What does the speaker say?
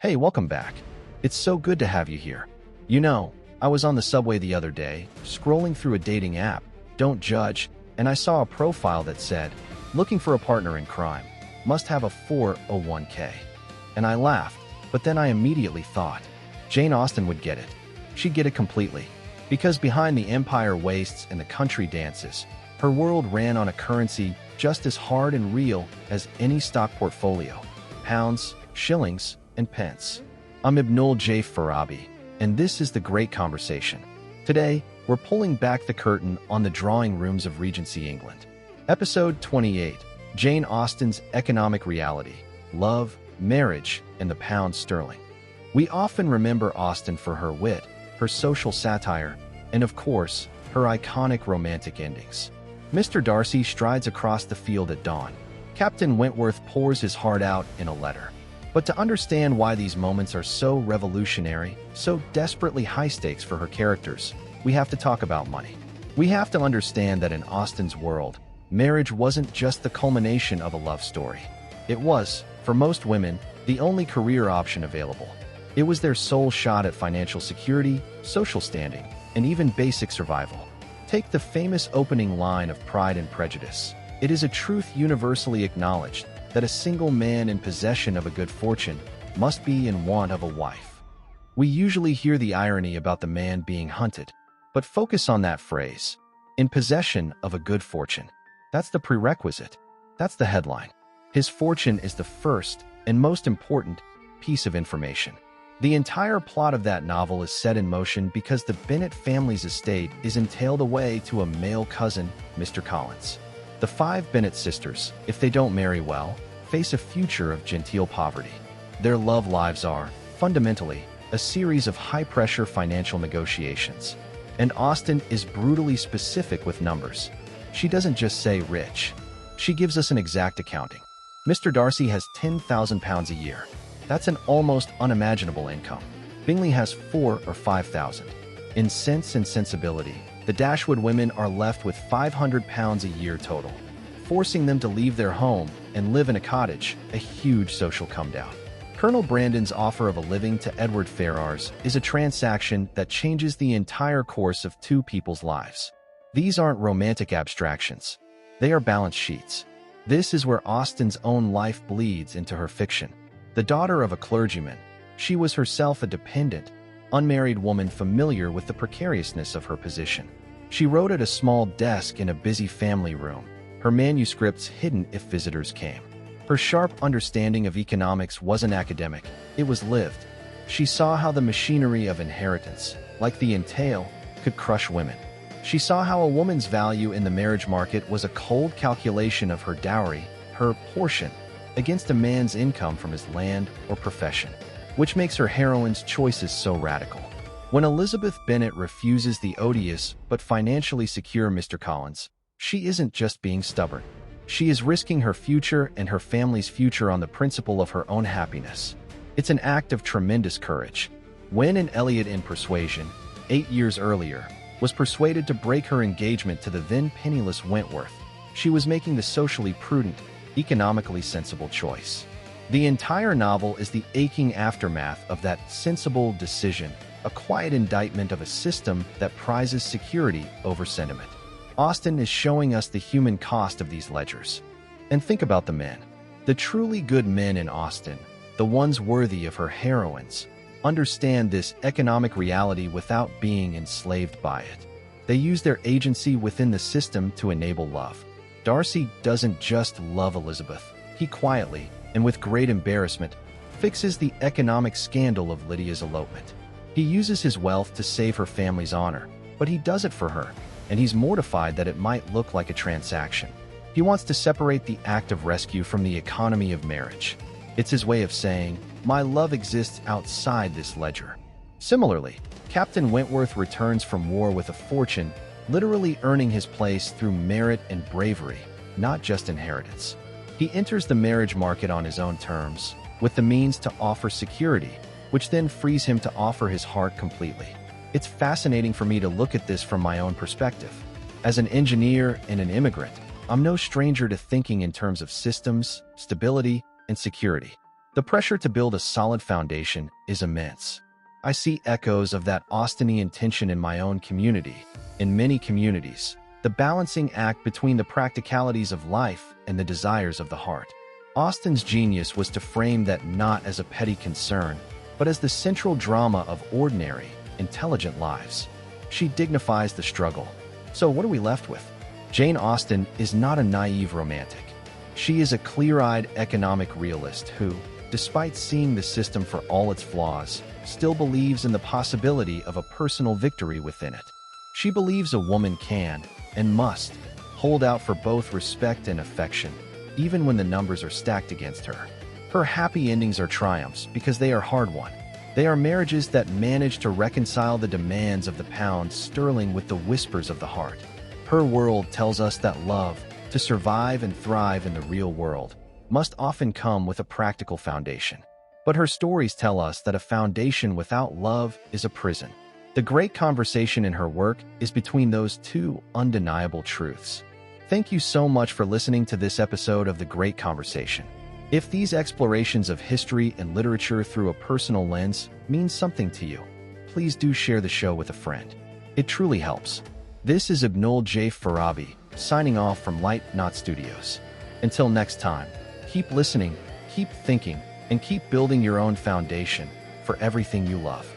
Hey, welcome back. It's so good to have you here. I was on the subway the other day, scrolling through a dating app, don't judge, and I saw a profile that said, looking for a partner in crime, must have a 401k. And I laughed, but then I immediately thought, Jane Austen would get it. She'd get it completely. Because behind the empire wastes and the country dances, her world ran on a currency just as hard and real as any stock portfolio. Pounds, shillings, and pence. I'm Ibnul J. Farabi, and this is The Great Conversation. Today, we're pulling back the curtain on the drawing rooms of Regency England. Episode 28, Jane Austen's Economic Reality, Love, Marriage, and the Pound Sterling. We often remember Austen for her wit, her social satire, and of course, her iconic romantic endings. Mr. Darcy strides across the field at dawn. Captain Wentworth pours his heart out in a letter. But to understand why these moments are so revolutionary, so desperately high stakes for her characters, we have to talk about money. We have to understand that in Austen's world, marriage wasn't just the culmination of a love story. It was, for most women, the only career option available. It was their sole shot at financial security, social standing, and even basic survival. Take the famous opening line of Pride and Prejudice. It is a truth universally acknowledged that a single man in possession of a good fortune must be in want of a wife. We usually hear the irony about the man being hunted, but focus on that phrase, in possession of a good fortune. That's the prerequisite. That's the headline. His fortune is the first and most important piece of information. The entire plot of that novel is set in motion because the Bennet family's estate is entailed away to a male cousin, Mr. Collins. The 5 Bennet sisters, if they don't marry well, face a future of genteel poverty. Their love lives are, fundamentally, a series of high-pressure financial negotiations. And Austen is brutally specific with numbers. She doesn't just say rich. She gives us an exact accounting. Mr. Darcy has £10,000 a year. That's an almost unimaginable income. Bingley has 4 or 5,000. In Sense and Sensibility, the Dashwood women are left with £500 a year total, forcing them to leave their home and live in a cottage, a huge social come-down. Colonel Brandon's offer of a living to Edward Ferrars is a transaction that changes the entire course of 2 people's lives. These aren't romantic abstractions. They are balance sheets. This is where Austen's own life bleeds into her fiction. The daughter of a clergyman, she was herself a dependent, unmarried woman familiar with the precariousness of her position. She wrote at a small desk in a busy family room, her manuscripts hidden if visitors came. Her sharp understanding of economics wasn't academic, it was lived. She saw how the machinery of inheritance, like the entail, could crush women. She saw how a woman's value in the marriage market was a cold calculation of her dowry, her portion, against a man's income from his land or profession, which makes her heroine's choices so radical. When Elizabeth Bennet refuses the odious but financially secure Mr. Collins, she isn't just being stubborn. She is risking her future and her family's future on the principle of her own happiness. It's an act of tremendous courage. When Anne Elliot in Persuasion, 8 years earlier, was persuaded to break her engagement to the then penniless Wentworth, she was making the socially prudent, economically sensible choice. The entire novel is the aching aftermath of that sensible decision, a quiet indictment of a system that prizes security over sentiment. Austen is showing us the human cost of these ledgers. And think about the men. The truly good men in Austen, the ones worthy of her heroines, understand this economic reality without being enslaved by it. They use their agency within the system to enable love. Darcy doesn't just love Elizabeth. He quietly, and with great embarrassment, fixes the economic scandal of Lydia's elopement. He uses his wealth to save her family's honor, but he does it for her, and he's mortified that it might look like a transaction. He wants to separate the act of rescue from the economy of marriage. It's his way of saying, my love exists outside this ledger. Similarly, Captain Wentworth returns from war with a fortune, literally earning his place through merit and bravery, not just inheritance. He enters the marriage market on his own terms, with the means to offer security, which then frees him to offer his heart completely. It's fascinating for me to look at this from my own perspective. As an engineer and an immigrant, I'm no stranger to thinking in terms of systems, stability, and security. The pressure to build a solid foundation is immense. I see echoes of that Austenian tension in my own community. In many communities, the balancing act between the practicalities of life and the desires of the heart. Austen's genius was to frame that not as a petty concern, but as the central drama of ordinary, intelligent lives. She dignifies the struggle. So what are we left with? Jane Austen is not a naive romantic. She is a clear-eyed economic realist who, despite seeing the system for all its flaws, still believes in the possibility of a personal victory within it. She believes a woman can, and must, hold out for both respect and affection, even when the numbers are stacked against her. Her happy endings are triumphs because they are hard-won. They are marriages that manage to reconcile the demands of the pound sterling with the whispers of the heart. Her world tells us that love, to survive and thrive in the real world, must often come with a practical foundation. But her stories tell us that a foundation without love is a prison. The great conversation in her work is between those two undeniable truths. Thank you so much for listening to this episode of The Great Conversation. If these explorations of history and literature through a personal lens mean something to you, please do share the show with a friend. It truly helps. This is Abnul J. Farabi, signing off from Light Knot Studios. Until next time, keep listening, keep thinking, and keep building your own foundation for everything you love.